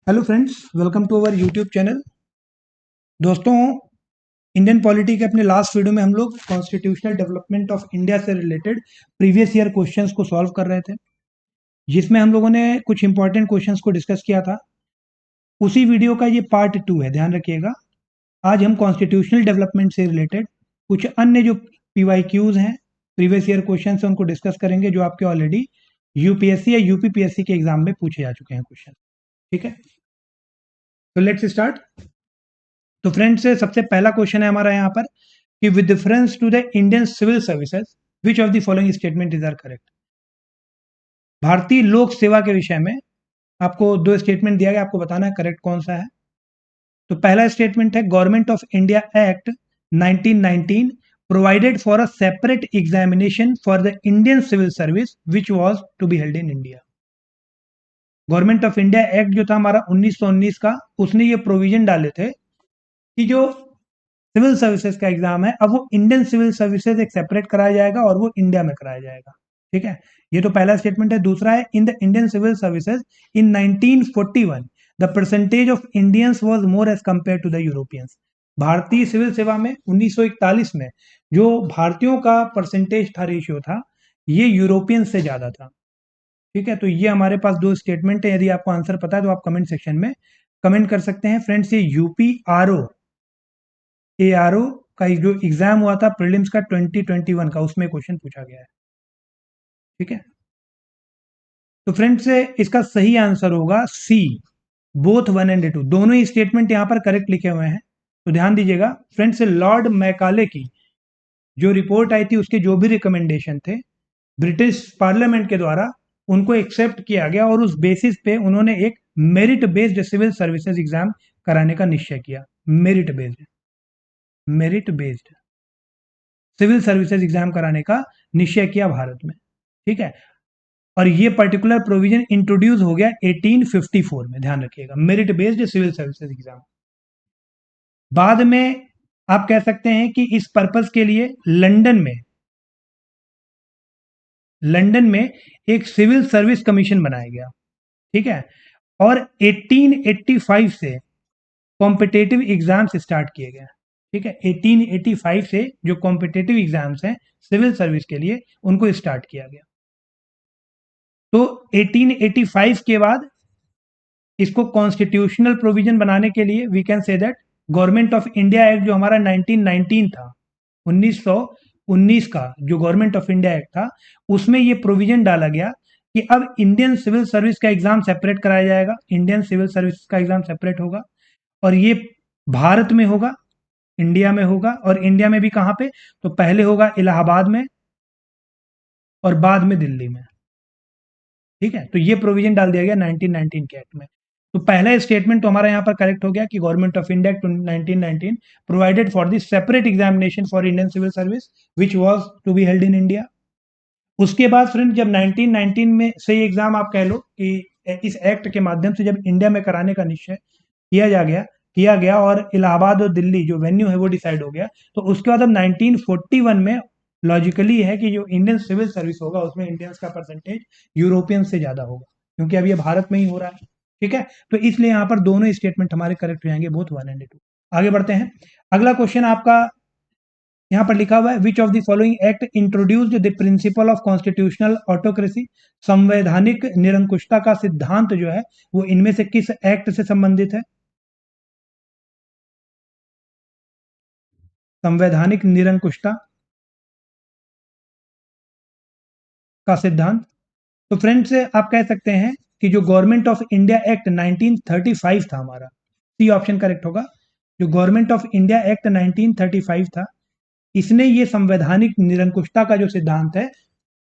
Hello friends, welcome to our YouTube channel. दोस्तों, Indian polity के अपने लास्ट वीडियो में हम लोग कॉन्स्टिट्यूशनल डेवलपमेंट ऑफ इंडिया से रिलेटेड प्रीवियस ईयर क्वेश्चंस को सॉल्व कर रहे थे, जिसमें हम लोगों ने कुछ इंपॉर्टेंट क्वेश्चंस को डिस्कस किया था। उसी वीडियो का ये पार्ट 2 है, ध्यान रखिएगा। आज हम कॉन्स्टिट्यूशनल डेवलपमेंट से रिलेटेड कुछ अन्य जो PYQs हैं, प्रीवियस ईयर क्वेश्चन है, उनको डिस्कस करेंगे, जो आपके ऑलरेडी यूपीएससी या यूपीपीएससी के एग्जाम में पूछे जा चुके हैं क्वेश्चन। ठीक है, तो लेट्स स्टार्ट। तो फ्रेंड्स, सबसे पहला क्वेश्चन है हमारा यहाँ पर कि with reference to the Indian civil services which of the following statement is are correct. भारतीय लोक सेवा के विषय में आपको दो स्टेटमेंट दिया गया, आपको बताना है करेक्ट कौन सा है। तो पहला स्टेटमेंट है government of India act 1919 provided for a separate examination for the Indian civil service which was to be held in India. Government of India act जो था हमारा 1919 का, उसने ये प्रोविजन डाले थे कि जो सिविल सर्विसेज का एग्जाम है, अब वो इंडियन सिविल सर्विसेज एक सेपरेट कराया जाएगा और वो इंडिया में कराया जाएगा। ठीक है, ये तो पहला स्टेटमेंट है। दूसरा है in the Indian civil services in 1941 the percentage of Indians was more as compare to the Europeans. भारतीय सिविल सेवा में 1941 में जो भारतीयों का परसेंटेज था, रेशियो था, ये यूरोपियन से ज्यादा था। ठीक है, तो ये हमारे पास दो स्टेटमेंट है। यदि आपको आंसर पता है तो आप कमेंट सेक्शन में कमेंट कर सकते हैं। फ्रेंड्स, ये ARO का जो एग्जाम हुआ था प्रीलिम्स का 2021 का, उसमें क्वेश्चन पूछा गया है। ठीक है, तो फ्रेंड्स इसका सही आंसर होगा सी, बोथ 1 एंड 2। दोनों ही स्टेटमेंट यहां पर करेक्ट लिखे हुए हैं, तो ध्यान दीजिएगा। फ्रेंड्स, लॉर्ड मैकाले की जो रिपोर्ट आई थी, उसके जो भी रिकमेंडेशन थे, ब्रिटिश पार्लियामेंट के द्वारा उनको एक्सेप्ट किया गया और उस बेसिस पे उन्होंने एक merit based civil services exam कराने का निश्चय किया। Merit based civil services exam कराने का निश्चय किया भारत में। ठीक है, और ये पर्टिकुलर प्रोविजन इंट्रोड्यूस हो गया 1854 में, ध्यान रखिएगा, merit based civil services exam. बाद में आप कह सकते हैं कि इस पर्पस के लिए लंदन में एक सिविल सर्विस कमीशन बनाया गया। ठीक है, और 1885 से कॉम्पिटेटिव एग्जाम्स स्टार्ट किए गए। ठीक है, 1885 से जो कॉम्पिटेटिव एग्जाम्स हैं सिविल सर्विस के लिए, उनको स्टार्ट किया गया। तो 1885 के बाद इसको कॉन्स्टिट्यूशनल प्रोविजन बनाने के लिए we can say that government of India act जो हमारा 1919 था, 1919 का जो गवर्नमेंट ऑफ इंडिया एक्ट था, उसमें ये प्रोविजन डाला गया कि अब इंडियन सिविल सर्विस का एग्जाम सेपरेट कराया जाएगा। इंडियन सिविल सर्विस का एग्जाम सेपरेट होगा और ये भारत में होगा, इंडिया में होगा। और इंडिया में भी कहां पे? तो पहले होगा इलाहाबाद में और बाद में दिल्ली में। ठीक है, तो ये प्रोविजन डाल दिया गया 1919 के एक्ट में। तो पहला स्टेटमेंट तो हमारा यहां पर करेक्ट हो गया कि government of India act 1919 provided for the separate examination for Indian civil service which was to be held in India. उसके बाद फ्रेंड, जब 1919 में से एग्जाम आप कह लो कि इस एक्ट के माध्यम से जब इंडिया में कराने का निश्चय किया गया और इलाहाबाद और दिल्ली जो वेन्यू है वो डिसाइड हो गया, तो उसके बाद अब 1941 में लॉजिकली है कि जो इंडियन सिविल सर्विस होगा उसमें इंडियंस का परसेंटेज यूरोपियन से ज्यादा होगा, क्योंकि अब ये भारत में ही हो रहा है। ठीक है, तो इसलिए यहाँ पर दोनों स्टेटमेंट हमारे करेक्ट हो जाएंगे, बोथ 1 एंड 2। आगे बढ़ते हैं। अगला क्वेश्चन आपका यहाँ पर लिखा हुआ है विच of the following act introduced the principle of constitutional autocracy. संवैधानिक निरंकुशता का सिद्धांत जो है वो इनमें से किस एक्ट से संबंधित है? संवैधानिक निरंकुशता का सिद्धांत। तो फ्रेंड्स, आप कह सकते हैं कि जो गवर्नमेंट ऑफ इंडिया एक्ट 1935 था हमारा, सी ऑप्शन करेक्ट होगा। जो गवर्नमेंट ऑफ इंडिया एक्ट 1935 था, इसने ये संवैधानिक निरंकुशता का जो सिद्धांत है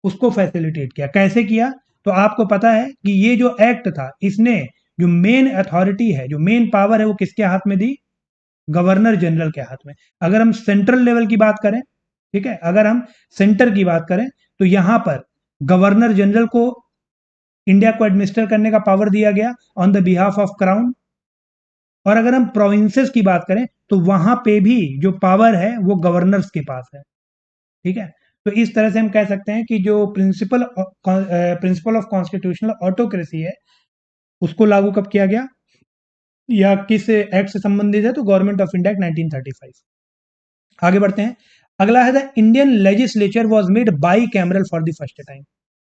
उसको फैसिलिटेट किया। कैसे किया? तो आपको पता है कि ये जो एक्ट था, इसने जो मेन अथॉरिटी है, जो मेन पावर है, वो किसके हाथ में दी? गवर्नर जनरल के हाथ में। अगर हम सेंट्रल लेवल की बात करें, ठीक है, अगर हम सेंटर की बात करें, तो यहां पर गवर्नर जनरल को इंडिया को एडमिनिस्टर करने का पावर दिया गया on the behalf of crown. और अगर हम प्रोविंसेस की बात करें तो वहां पे भी जो पावर है वो गवर्नर्स के पास है। ठीक है, तो इस तरह से हम कह सकते हैं कि जो प्रिंसिपल ऑफ कॉन्स्टिट्यूशनल ऑटोक्रेसी है उसको लागू कब किया गया? या किस एक्ट से संबंधित है, तो गवर्नमेंट ऑफ इंडिया एक्ट 1935। आगे बढ़ते हैं। अगला है the Indian legislature was made by cameral for the first time,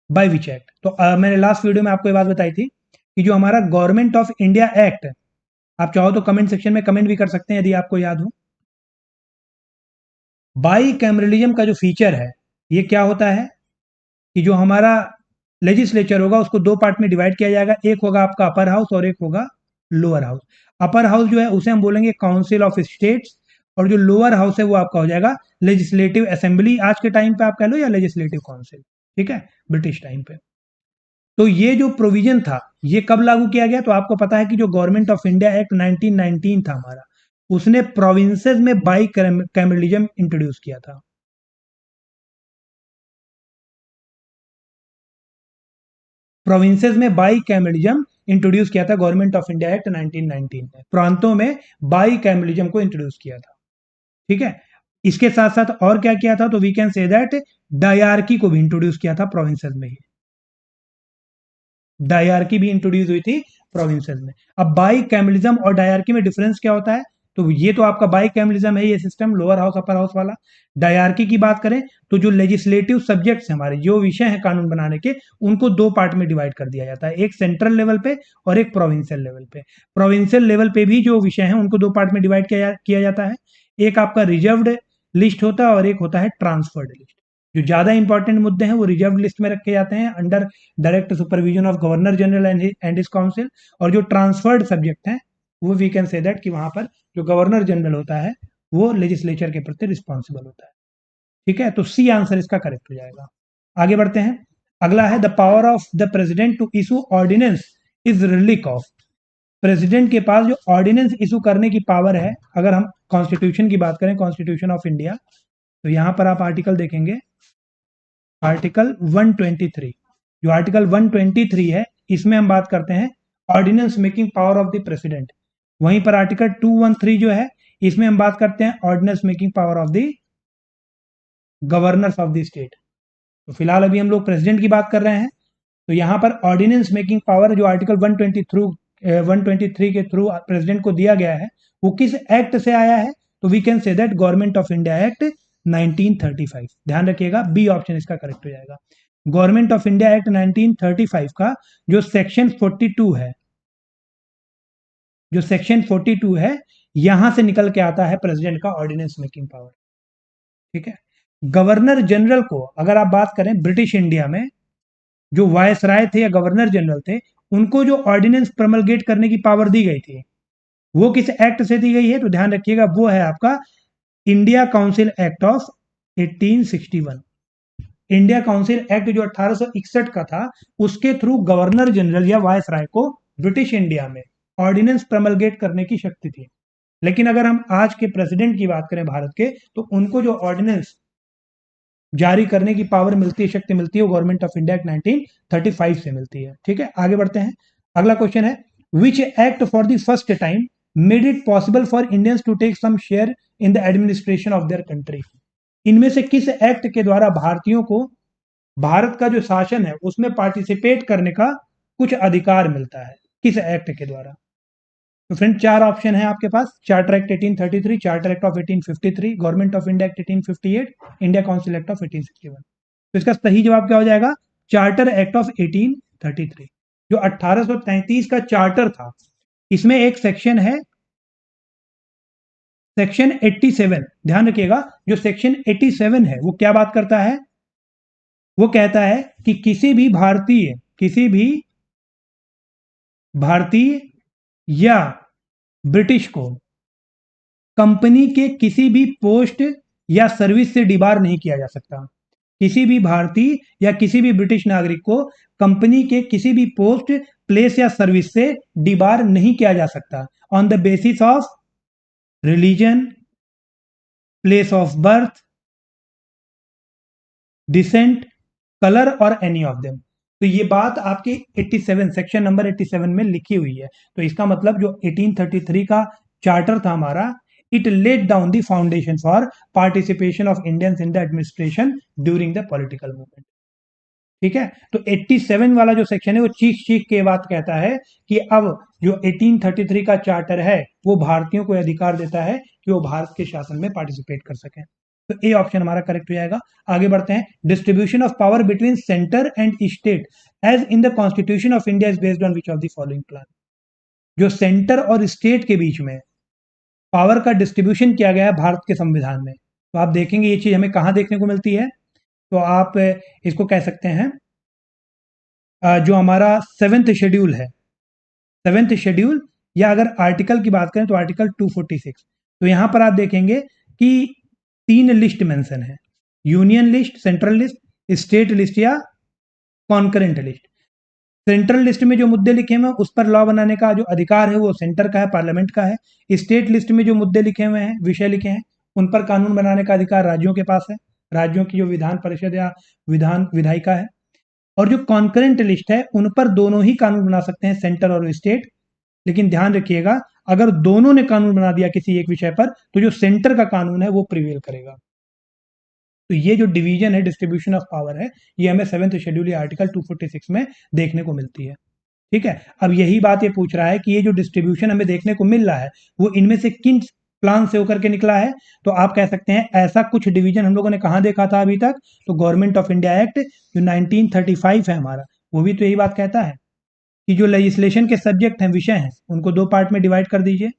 by which act. तो मैंने लास्ट वीडियो में आपको ये बात बताई थी कि जो हमारा गवर्नमेंट ऑफ इंडिया एक्ट, आप चाहो तो कमेंट सेक्शन में कमेंट भी कर सकते हैं यदि आपको याद हो। बाई कैमरलिज्म का जो फीचर है, ये क्या होता है कि जो हमारा लेजिस्लेचर होगा उसको दो पार्ट में डिवाइड किया जाएगा, एक होगा आपका अपर हाउस और एक होगा लोअर हाउस। अपर हाउस जो है उसे हम बोलेंगे काउंसिल ऑफ स्टेट्स, और जो लोअर हाउस है वो आपका हो जाएगा लेजिस्लेटिव असेंबली, आज के टाइम पे आप कह लो, या लेजिस्लेटिव काउंसिल, ठीक है, ब्रिटिश टाइम पे। तो ये जो प्रोविजन था ये कब लागू किया गया, तो आपको पता है कि जो गवर्नमेंट ऑफ इंडिया एक्ट 1919 था हमारा, उसने प्रोविंसेस में बाई कैमरलिज्म इंट्रोड्यूस किया था। प्रोविंसेस में बाई कैमरलिज्म इंट्रोड्यूस किया था गवर्नमेंट ऑफ इंडिया एक्ट 1919 में, प्रांतों में बाई कैमरलिज्म को इंट्रोड्यूस किया था, ठीक है। इसके साथ साथ और क्या किया था, तो we can say that dyarchy को भी इंट्रोड्यूस किया था प्रोविंसेस में ही, डायरकी भी इंट्रोड्यूस हुई थी प्रोविंसेस में। अब बाई कैमरलिज्म और डायरकी में डिफरेंस क्या होता है, तो ये तो आपका बाई कैमरलिज्म है, ये system lower house upper house वाला। डायरकी की बात करें तो जो लेजिस्लेटिव सब्जेक्ट्स हमारे, जो विषय है कानून बनाने के, उनको दो पार्ट में डिवाइड कर दिया जाता है, एक सेंट्रल लेवल पे और एक प्रोविंशियल लेवल पे। प्रोविंशियल लेवल पे भी जो विषय है उनको दो पार्ट में डिवाइड किया जाता है, एक आपका रिजर्व्ड लिस्ट होता है और एक होता है ट्रांसफर्ड लिस्ट। जो ज्यादा इंपॉर्टेंट मुद्दे हैं वो रिजर्व लिस्ट में रखे जाते हैं under direct supervision of governor general and his council, और जो ट्रांसफर्ड सब्जेक्ट हैं वो वी कैन से दैट कि वहां पर जो गवर्नर जनरल होता है वो लेजिस्लेचर के प्रति रिस्पॉन्सिबल होता है, ठीक है। तो सी आंसर इसका करेक्ट हो जाएगा। आगे बढ़ते हैं। अगला है the power of the president to issue ordinance is relic of. President के पास जो ऑर्डिनेंस इशू करने की पावर है, अगर हम कॉन्स्टिट्यूशन की बात करें, कॉन्स्टिट्यूशन ऑफ इंडिया, तो यहां पर आप आर्टिकल देखेंगे, आर्टिकल 123। जो आर्टिकल 123 है इसमें हम बात करते हैं ordinance making power of the president. वहीं पर आर्टिकल 213 जो है इसमें हम बात करते हैं ordinance making power of the governors of the state. तो फिलहाल अभी हम लोग प्रेसिडेंट की बात कर रहे हैं, तो यहां पर ऑर्डिनेंस मेकिंग पावर जो आर्टिकल 123 के थ्रू प्रेसिडेंट को दिया गया है, वो किस एक्ट से आया है, तो we can say that government of India act 1935। ध्यान रखिएगा, बी ऑप्शन इसका करेक्ट हो जाएगा। गवर्नमेंट ऑफ इंडिया एक्ट 1935 का जो सेक्शन 42 है, जो सेक्शन 42 है, यहां से निकल के आता है प्रेसिडेंट का ऑर्डिनेंस मेकिंग पावर, ठीक है। गवर्नर जनरल को अगर आप बात करें ब्रिटिश इंडिया में, जो वायसराय थे या गवर्नर जनरल थे, उनको जो ऑर्डिनेंस प्रमलगेट करने की पावर दी गई थी, वो किस एक्ट से दी गई है, तो ध्यान रखिएगा वो है आपका India council act of 1861। India council act जो 1861 का था, उसके थ्रू गवर्नर जनरल या वायसराय को ब्रिटिश इंडिया में ऑर्डिनेंस प्रमलगेट करने की शक्ति थी। लेकिन अगर हम आज के प्रेसिडेंट की बात करें भारत के, तो उनको जो ऑर्डिनेंस जारी करने की पावर मिलती है, शक्ति मिलती है, वो गवर्नमेंट ऑफ इंडिया एक्ट 1935 से मिलती है, ठीक है। आगे बढ़ते हैं। अगला क्वेश्चन है which act for the first time made it possible for Indians to take some share in the administration of their country. इनमें से किस एक्ट के द्वारा भारतीयों को भारत का जो शासन है उसमें पार्टिसिपेट करने का कुछ अधिकार मिलता है, किस एक्ट के द्वारा। तो फ्रेंड चार ऑप्शन है आपके पास, charter act 1833, charter act of 1853, government of India act 1858, India council act of 1861। तो इसका सही जवाब क्या हो जाएगा, चार्टर एक्ट ऑफ 1833। जो 1833 का चार्टर था, इसमें एक सेक्शन है सेक्शन 87। ध्यान रखिएगा, जो सेक्शन 87 है वो क्या बात करता है, वो कहता है कि किसी भी भारतीय या ब्रिटिश को कंपनी के किसी भी पोस्ट या सर्विस से डिबार नहीं किया जा सकता। किसी भी भारतीय या किसी भी ब्रिटिश नागरिक को कंपनी के किसी भी पोस्ट, प्लेस या सर्विस से डिबार नहीं किया जा सकता on the basis of religion, place of birth, descent, colour और एनी ऑफ देम। तो ये बात आपके 87 सेक्शन नंबर 87 में लिखी हुई है। तो इसका मतलब जो 1833 का चार्टर था हमारा, it laid down the foundation for participation of Indians in the administration during the political movement. ठीक है। तो 87 वाला जो सेक्शन है वो चीख चीख के बात कहता है कि अब जो 1833 का चार्टर है वो भारतीयों को अधिकार देता है कि वो भारत के शासन में पार्टिसिपेट कर सकें। तो ए ऑप्शन हमारा करेक्ट हो जाएगा। आगे बढ़ते हैं। Distribution of power between centre and state as in the constitution of India is based on which of the following plan. जो सेंटर और स्टेट के बीच में पावर का डिस्ट्रीब्यूशन किया गया है भारत के संविधान में, तो आप देखेंगे ये चीज हमें कहां देखने को मिलती है। तो आप इसको कह सकते हैं जो हमारा 7th शेड्यूल है, 7th शेड्यूल, या अगर आर्टिकल की बात करें तो आर्टिकल 246। तो यहां पर आप देखेंगे कि 3 लिस्ट मेंशन है, union list, central list, state list या कॉन्करेंट लिस्ट। सेंट्रल लिस्ट में जो मुद्दे लिखे हुए हैं उस पर लॉ बनाने का जो अधिकार है वो सेंटर का है, पार्लियामेंट का है। स्टेट लिस्ट में जो मुद्दे लिखे हुए हैं, विषय लिखे हैं, उन पर कानून बनाने का अधिकार राज्यों के पास है, राज्यों की जो विधान परिषद या विधायिका है। और जो कॉन्करेंट लिस्ट है उन पर दोनों ही कानून बना सकते हैं, सेंटर और स्टेट। लेकिन ध्यान रखिएगा, अगर दोनों ने कानून बना दिया किसी एक विषय पर तो जो सेंटर का कानून है वो प्रिवेल करेगा। तो ये जो डिवीजन है, डिस्ट्रीब्यूशन ऑफ पावर है, ये हमें 7th शेड्यूल या आर्टिकल 246 में देखने को मिलती है। ठीक है। अब यही बात ये पूछ रहा है कि ये जो डिस्ट्रीब्यूशन हमें देखने को मिल रहा है वो इनमें से किन प्लान से होकर के निकला है। तो आप कह सकते हैं ऐसा कुछ डिवीजन हम लोगों ने कहां देखा था अभी तक, तो गवर्नमेंट ऑफ इंडिया एक्ट जो 1935 है हमारा, वो भी तो यही बात कहता है कि जो लेजिस्लेशन के सब्जेक्ट हैं, विषय हैं, उनको 2 पार्ट में डिवाइड कर दीजिए।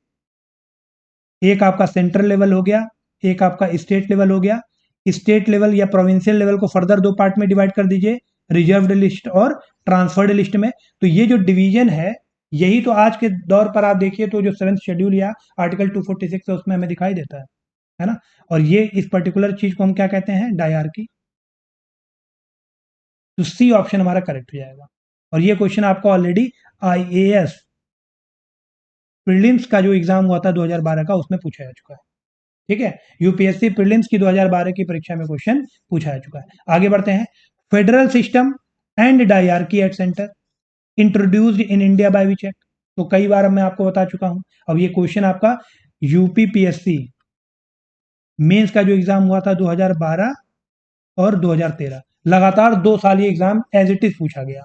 एक आपका सेंट्रल लेवल हो गया, एक आपका स्टेट लेवल हो गया। स्टेट लेवल या प्रोविंशियल लेवल को फर्दर 2 पार्ट में डिवाइड कर दीजिए, रिजर्व्ड लिस्ट और ट्रांसफर्ड लिस्ट में। तो ये जो डिवीजन है, यही तो आज के दौर पर आप देखिए तो जो 7th शेड्यूल या आर्टिकल 246 है उसमें हमें दिखाई देता है ना। और ये इस पर्टिकुलर चीज को हम क्या कहते हैं, डायरकी। तो सी ऑप्शन हमारा करेक्ट हो जाएगा। और ये क्वेश्चन आपका ऑलरेडी आईएएस प्रीलिम्स का जो एग्जाम हुआ था 2012 का, उसमें पूछा जा चुका है। ठीक है। यूपीएससी प्रीलिम्स की 2012 की परीक्षा में क्वेश्चन पूछा जा चुका है। आगे बढ़ते हैं। Federal system and dyarchy at centre introduced in India by which act. तो कई बार अब मैं आपको बता चुका हूं। अब ये क्वेश्चन आपका यूपीपीएससी मेंस का जो एग्जाम हुआ था 2012 और 2013, लगातार 2 साल ये एग्जाम एज इट इज पूछा गया।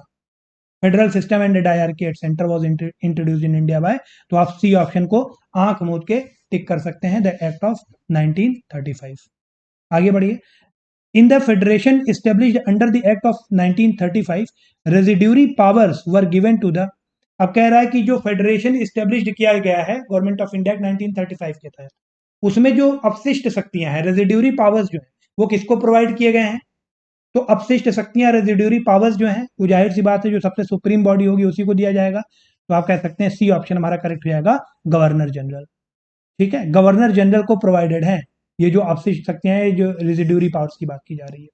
Federal system and dyarchy at centre was introduced in India by, तो आप सी ऑप्शन को आंख मूंद के टिक कर सकते हैं, द एक्ट ऑफ 1935। आगे बढ़िए। In the federation established under the act of 1935 residuary powers were given to the. अब कह रहा है कि जो फेडरेशन एस्टेब्लिश्ड किया गया है गवर्नमेंट ऑफ इंडिया 1935 के तहत, उसमें जो अपशिष्ट शक्तियां हैं, रेजिड्यूरी पावर्स जो है, वो किसको प्रोवाइड किए गए हैं। तो अपशिष्ट शक्तियां, रेजिड्यूरी पावर्स जो हैं, वो जाहिर सी बात है जो सबसे सुप्रीम बॉडी होगी उसी को दिया जाएगा। तो आप कह सकते हैं सी ऑप्शन हमारा करेक्ट हो जाएगा, गवर्नर जनरल। ठीक है, गवर्नर जनरल को प्रोवाइडेड है ये जो अपशिष्ट शक्तियां हैं, जो रेजिड्यूरी पावर्स की बात की जा रही है।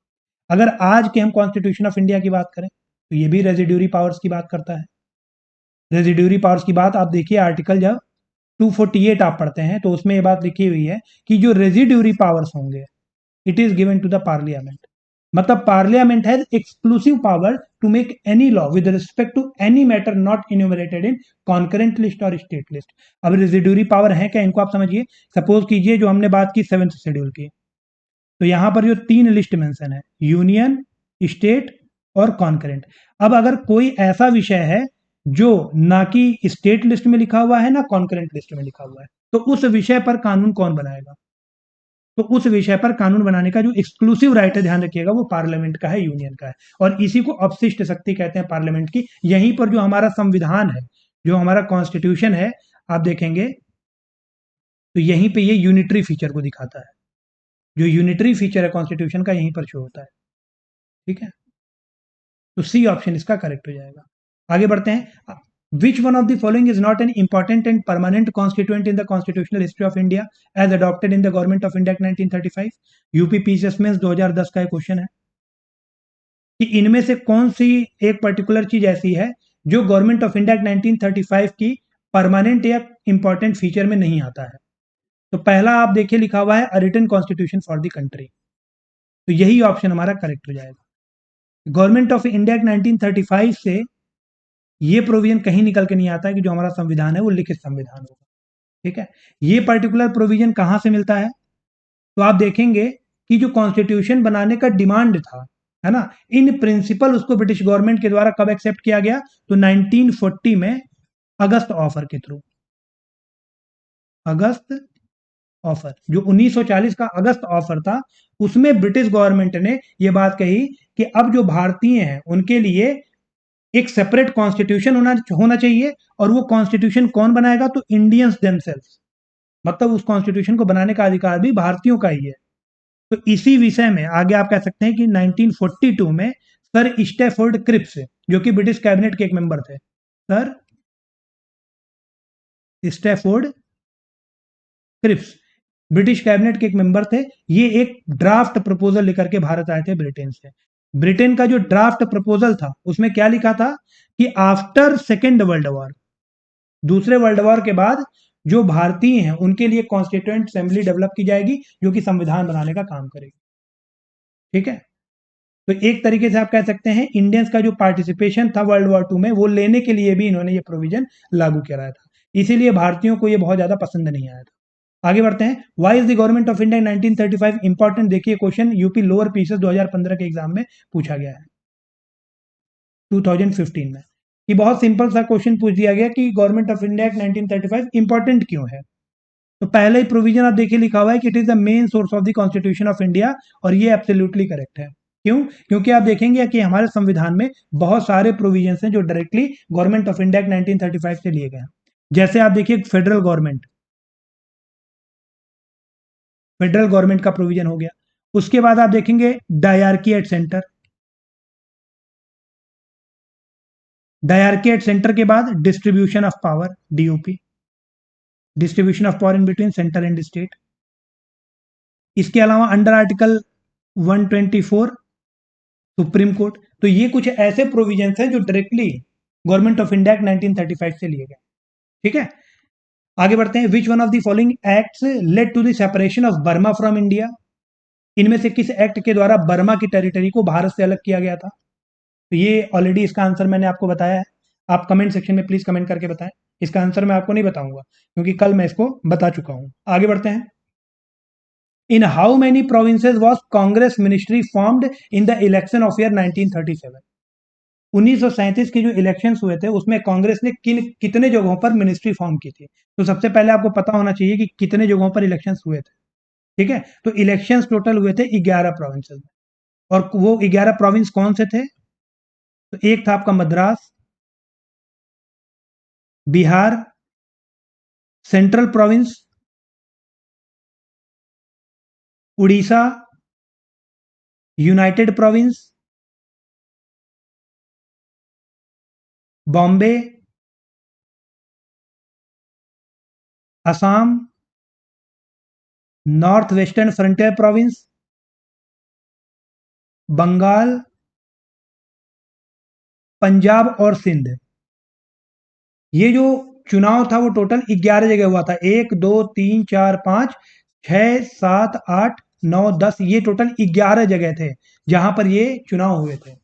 अगर आज के हम कॉन्स्टिट्यूशन ऑफ इंडिया की बात करें तो ये भी रेजिड्यूरी पावर्स की बात करता है। रेजिड्यूरी पावर्स की बात आप देखिए, आर्टिकल जब 248 आप पढ़ते हैं तो उसमें ये बात लिखी हुई है कि जो रेजिड्यूरी पावर्स होंगे it is given to the parliament. मतलब parliament has exclusive power to make any law with respect to any matter not enumerated in concurrent list और स्टेट लिस्ट। अब रेजिड्यूरी पावर है क्या, इनको आप समझिए। सपोज कीजिए जो हमने बात की 7th शेड्यूल की, तो यहां पर जो 3 लिस्ट मेंशन है, यूनियन, स्टेट और कॉन्करेंट। अब अगर कोई ऐसा विषय है जो ना कि स्टेट लिस्ट में लिखा हुआ है ना कॉन्करेंट लिस्ट में लिखा हुआ है, तो उस विषय पर कानून कौन बनाएगा। तो उस विषय पर कानून बनाने का जो एक्सक्लूसिव राइट है, ध्यान रखिएगा, वो पार्लियामेंट का है, यूनियन का है। और इसी को अपशिष्ट शक्ति कहते हैं पार्लियामेंट की। यहीं पर जो हमारा संविधान है, जो हमारा कॉन्स्टिट्यूशन है, आप देखेंगे तो यहीं पे ये यूनिटरी फीचर को दिखाता है। जो यूनिटरी फीचर है कॉन्स्टिट्यूशन का, यहीं पर शो होता है। ठीक है। तो सी ऑप्शन इसका करेक्ट हो जाएगा। आगे बढ़ते हैं। Which one of the following is not an important and permanent constituent in the constitutional history of India as adopted in the Government of India Act 1935? UP PCS में 2010 का एक question है कि इनमें से कौन सी एक पर्टिकुलर चीज ऐसी है जो गवर्नमेंट ऑफ इंडिया 1935 की परमानेंट या इंपॉर्टेंट फीचर में नहीं आता है। तो पहला आप देखिए लिखा हुआ है a written constitution for the country. तो यही ऑप्शन हमारा करेक्ट हो जाएगा। गवर्नमेंट ऑफ इंडिया 1935 से ये प्रोविजन कहीं निकल के नहीं आता है कि जो हमारा संविधान है वो लिखित संविधान होगा। ठीक है। ये पर्टिकुलर प्रोविजन कहां से मिलता है, तो आप देखेंगे कि जो कॉन्स्टिट्यूशन बनाने का डिमांड था है ना। इन प्रिंसिपल उसको ब्रिटिश गवर्नमेंट के द्वारा कब एक्सेप्ट किया गया, तो 1940 में अगस्त ऑफर के थ्रू। अगस्त ऑफर जो 1940 का अगस्त ऑफर था, उसमें ब्रिटिश गवर्नमेंट ने यह बात कही कि अब जो भारतीय हैं उनके लिए एक सेपरेट कॉन्स्टिट्यूशन होना होना चाहिए, और वो कॉन्स्टिट्यूशन कौन बनाएगा, तो इंडियंस देमसेल्व्स, मतलब उस कॉन्स्टिट्यूशन को बनाने का अधिकार भी भारतीयों का ही है। तो इसी विषय में आगे आप कह सकते हैं कि 1942 में सर स्टैफोर्ड क्रिप्स, जो कि ब्रिटिश कैबिनेट के एक मेंबर थे, sir Stafford Cripps British cabinet के एक मेंबर थे, ये एक ड्राफ्ट प्रपोजल लेकर के भारत आए थे ब्रिटेन से। ब्रिटेन का जो ड्राफ्ट प्रपोजल था उसमें क्या लिखा था कि आफ्टर सेकेंड वर्ल्ड वॉर, दूसरे वर्ल्ड वॉर के बाद जो भारतीय हैं उनके लिए कॉन्स्टिट्यूएंट असेंबली डेवलप की जाएगी, जो कि संविधान बनाने का काम करेगी। ठीक है, तो एक तरीके से आप कह सकते हैं इंडियंस का जो पार्टिसिपेशन था वर्ल्ड वॉर 2 में, वो लेने के लिए भी इन्होंने ये प्रोविजन लागू कराया था, इसीलिए भारतीयों को ये बहुत ज्यादा पसंद नहीं आया था। आगे बढ़ते हैं। Why is the government of India in 1935 important, देखिए क्वेश्चन यूपी लोअर पीसेस 2015 के एग्जाम में पूछा गया है 2015 में। ये बहुत सिंपल सा क्वेश्चन पूछ दिया गया कि गवर्नमेंट ऑफ इंडिया 1935 इंपॉर्टेंट क्यों है। तो पहले ही प्रोविजन आप देखिए लिखा हुआ है कि it is the main source of the constitution of India, और ये एब्सोल्युटली करेक्ट है। क्यों? क्योंकि आप देखेंगे कि हमारे संविधान में बहुत सारे प्रोविजन हैं जो डायरेक्टली गवर्नमेंट ऑफ इंडिया 1935 से लिए गए हैं। जैसे आप देखिए फेडरल गवर्नमेंट का प्रोविजन हो गया। उसके बाद आप देखेंगे dyarchy at centre, dyarchy at centre के बाद distribution of power, DOP, distribution of power in between centre and state. इसके अलावा अंडर आर्टिकल 124 सुप्रीम कोर्ट। तो ये कुछ ऐसे प्रोविजंस हैं जो डायरेक्टली गवर्नमेंट ऑफ इंडिया 1935 से लिए गए। ठीक है, आगे बढ़ते हैं। Which one of the following acts led to the separation of Burma from India, इनमें से किस एक्ट के द्वारा बर्मा की टेरिटरी को भारत से अलग किया गया था। तो ये ऑलरेडी इसका आंसर मैंने आपको बताया है, आप कमेंट सेक्शन में प्लीज कमेंट करके बताएं। इसका आंसर मैं आपको नहीं बताऊंगा क्योंकि कल मैं इसको बता चुका हूं। आगे बढ़ते हैं। In how many provinces was Congress ministry formed in the election of year 1937, 1937 के जो इलेक्शंस हुए थे उसमें कांग्रेस ने कितने जगहों पर मिनिस्ट्री फॉर्म की थी। तो सबसे पहले आपको पता होना चाहिए कि कितने जगहों पर इलेक्शंस हुए थे। ठीक है, तो इलेक्शंस टोटल हुए थे 11 प्रोविंसेस में, और वो 11 प्रोविंस कौन से थे, तो एक था आपका Madras, Bihar, Central Province, Orissa, United Province, Bombay, Assam, North Western Frontier Province, Bengal, Punjab और सिंध। ये जो चुनाव था वो टोटल 11 जगह हुआ था, 1 2 3 4 5 6 7 8 9 10, ये टोटल 11 जगह थे जहां पर ये चुनाव हुए थे,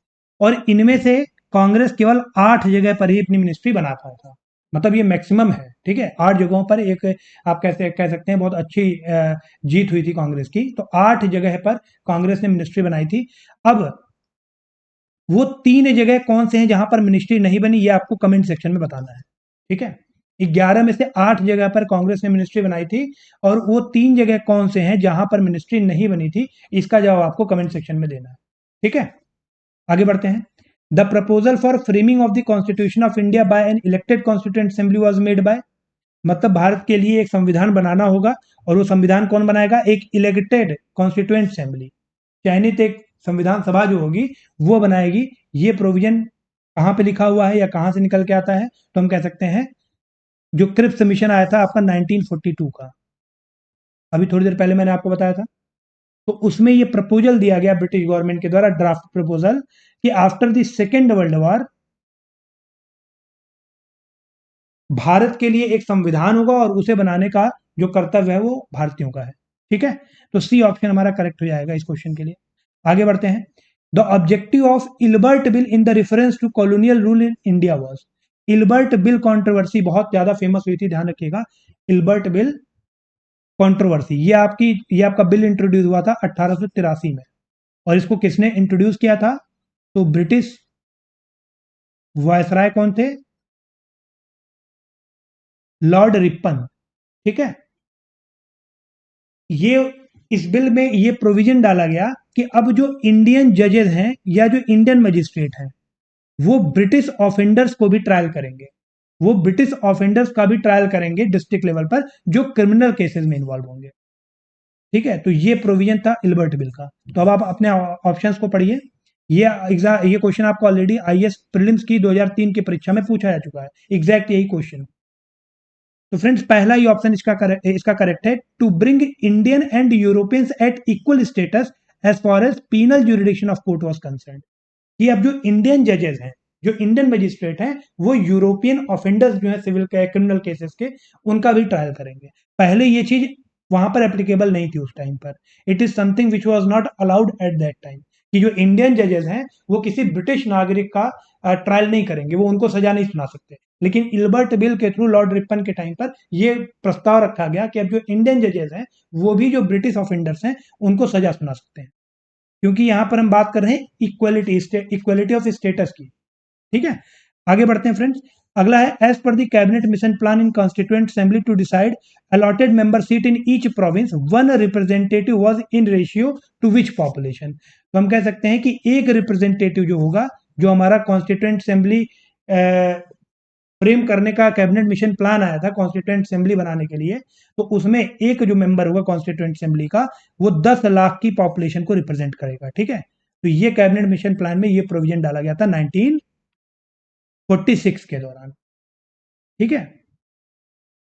और इनमें से कांग्रेस केवल 8 जगह पर ही अपनी मिनिस्ट्री बना पाया था। मतलब ये मैक्सिमम है। ठीक है, 8 जगहों पर एक आप कैसे कह सकते हैं बहुत अच्छी जीत हुई थी कांग्रेस की। तो 8 जगह पर कांग्रेस ने मिनिस्ट्री बनाई थी। अब वो 3 जगह कौन से हैं जहां पर मिनिस्ट्री नहीं बनी, ये आपको कमेंट सेक्शन में बताना है। ठीक है, 11 में से 8 जगह पर कांग्रेस ने मिनिस्ट्री बनाई थी, और वो 3 जगह कौन से हैं जहां पर मिनिस्ट्री नहीं बनी थी, इसका जवाब आपको कमेंट सेक्शन में देना है। ठीक है, आगे बढ़ते हैं। The proposal for framing of the constitution of India by an elected constituent assembly was made by, मतलब भारत के लिए एक संविधान बनाना होगा, और वो संविधान कौन बनाएगा, एक इलेक्टेड कॉन्स्टिट्यूएंट असेंबली, चयनित एक संविधान सभा जो होगी वो बनाएगी। ये प्रोविजन कहां पे लिखा हुआ है या कहां से निकल के आता है, तो हम कह सकते हैं जो क्रिप्स मिशन आया था आपका 1942 का, अभी थोड़ी देर पहले मैंने आपको बताया था। तो उसमें ये प्रपोजल दिया गया ब्रिटिश गवर्नमेंट के द्वारा, ड्राफ्ट प्रपोजल, कि after the second world war Bharat के लिए एक संविधान होगा, और उसे बनाने का जो कर्तव्य है वो भारतीयों का है। ठीक है, तो सी ऑप्शन हमारा करेक्ट हो जाएगा इस क्वेश्चन के लिए। आगे बढ़ते हैं। The objective of Ilbert bill in the reference to colonial rule in India was, Ilbert bill controversy बहुत ज्यादा फेमस हुई थी, ध्यान रखिएगा। इल्बर्ट बिल कंट्रोवर्सी, ये आपका बिल इंट्रोड्यूस हुआ था 1883 में। और इसको किसने इंट्रोड्यूस किया था? तो ब्रिटिश वायसराय कौन थे? Lord Ripon. ठीक है, ये इस बिल में ये प्रोविजन डाला गया कि अब जो इंडियन जजेस हैं या जो इंडियन मजिस्ट्रेट हैं वो ब्रिटिश ऑफेंडर्स को भी ट्रायल करेंगे, वो ब्रिटिश ऑफेंडर्स का भी ट्रायल करेंगे डिस्ट्रिक्ट लेवल पर जो क्रिमिनल केसेस में इन्वॉल्व होंगे। ठीक है, तो ये प्रोविजन था इल्बर्ट बिल का। तो अब आप अपने ऑप्शंस को पढ़िए। ये क्वेश्चन आपको ऑलरेडी आईएएस प्रीलिम्स की 2003 की परीक्षा में पूछा जा चुका है, एग्जैक्ट यही क्वेश्चन। तो फ्रेंड्स पहला ही ऑप्शन इसका करेक्ट है, to bring Indian and Europeans at equal status as far as penal jurisdiction of court was concerned. कि अब जो इंडियन जजेस हैं, जो इंडियन मजिस्ट्रेट हैं, वो यूरोपियन ऑफेंडर्स जो है सिविल के क्रिमिनल केसेस के, उनका भी ट्रायल करेंगे। पहले ये चीज वहां पर एप्लीकेबल नहीं थी उस टाइम पर। It is something which was not allowed at that time, कि जो इंडियन जजेस हैं वो किसी ब्रिटिश नागरिक का ट्रायल नहीं करेंगे, वो उनको सजा नहीं सुना सकते। लेकिन इल्बर्ट बिल के थ्रू लॉर्ड रिपन के टाइम पर ये प्रस्ताव रखा गया कि अब जो इंडियन जजेस हैं वो भी जो ब्रिटिश ऑफेंडर्स हैं उनको सजा सुना सकते हैं, क्योंकि यहां पर हम बात कर रहे हैं इक्वलिटी ऑफ स्टेटस की। ठीक है, आगे बढ़ते हैं फ्रेंड्स। अगला है, as per the cabinet mission plan in constituent assembly to decide allotted member seat in each province one representative was in ratio to which population. तो हम कह सकते हैं कि एक रिप्रेजेंटेटिव जो होगा, जो हमारा कॉन्स्टिट्यूएंट असेंबली फ्रेम करने का कैबिनेट मिशन प्लान आया था कॉन्स्टिट्यूएंट असेंबली बनाने के लिए, तो उसमें एक जो मेंबर होगा कॉन्स्टिट्यूएंट असेंबली का, वो 10 लाख की पॉपुलेशन को रिप्रेजेंट करेगा। ठीक है, तो ये कैबिनेट मिशन प्लान में ये प्रोविजन डाला गया था 1946 के दौरान। ठीक है,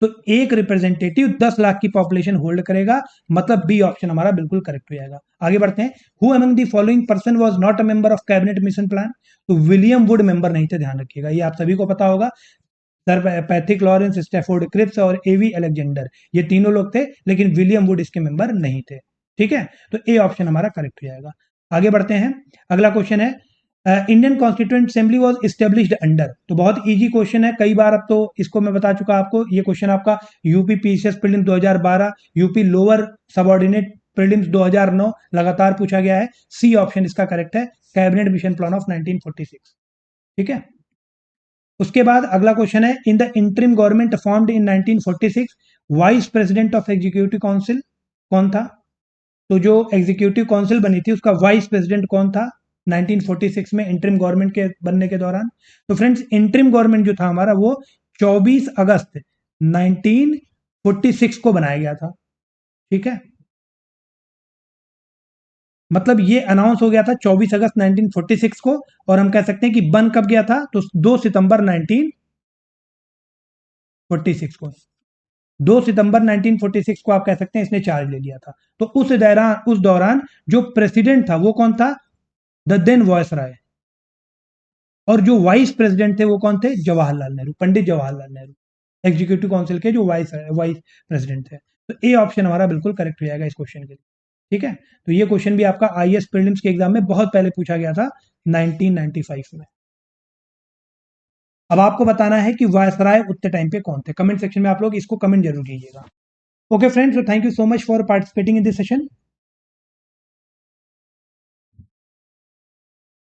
तो एक रिप्रेजेंटेटिव 10 लाख की पॉपुलेशन होल्ड करेगा, मतलब बी ऑप्शन हमारा बिल्कुल करेक्ट हो जाएगा। आगे बढ़ते हैं, who among the following person was not a member of cabinet mission plan. तो विलियम वुड मेंबर नहीं थे, ध्यान रखिएगा, ये आप सभी को पता होगा। Sir Pethick Lawrence, Stafford Cripps और एवी अलेक्जेंडर, ये तीनों लोग थे, लेकिन विलियम वुड इसके मेंबर नहीं थे। ठीक है, तो ए ऑप्शन हमारा करेक्ट हो जाएगा। आगे बढ़ते हैं, अगला क्वेश्चन है, Indian constituent assembly was established under. तो बहुत इजी क्वेश्चन है, कई बार अब तो इसको मैं बता चुका आपको। ये क्वेश्चन आपका UP PCS prelims 2012, UP lower subordinate prelims 2009 लगातार पूछा गया है। सी ऑप्शन इसका करेक्ट है, कैबिनेट मिशन प्लान ऑफ 1946। ठीक है, उसके बाद अगला क्वेश्चन है, in the interim government formed in 1946 vice president of executive council कौन था? तो जो एग्जीक्यूटिव काउंसिल बनी थी उसका वाइस प्रेसिडेंट कौन था 1946 में इंटरिम गवर्नमेंट के बनने के दौरान? तो फ्रेंड्स इंटरिम गवर्नमेंट जो था हमारा वो 24 अगस्त 1946 को बनाया गया था। ठीक है, मतलब ये अनाउंस हो गया था 24 अगस्त 1946 को, और हम कह सकते हैं कि बन कब गया था? तो 2 सितंबर 1946 को। 2 सितंबर 1946 को आप कह सकते हैं इसने चार्ज ले लिया था। तो उस दौरान जो प्रेसिडेंट था वो कौन था? The then viceroy. और जो वाइस प्रेसिडेंट थे वो कौन थे? जवाहरलाल नेहरू, पंडित जवाहरलाल नेहरू, एग्जीक्यूटिव काउंसिल के जो वाइस प्रेसिडेंट थे। तो ए ऑप्शन हमारा बिल्कुल करेक्ट हो जाएगा इस क्वेश्चन के लिए। ठीक है, तो ये क्वेश्चन भी आपका आईएएस प्रीलिम्स के एग्जाम में बहुत पहले पूछा गया था, 1995 में। अब आपको बताना है कि वायसराय उतने टाइम पे कौन थे। कमेंट सेक्शन में आप लोग इसको कमेंट जरूर कीजिएगा। Okay friends, so thank you so much for participating in this session.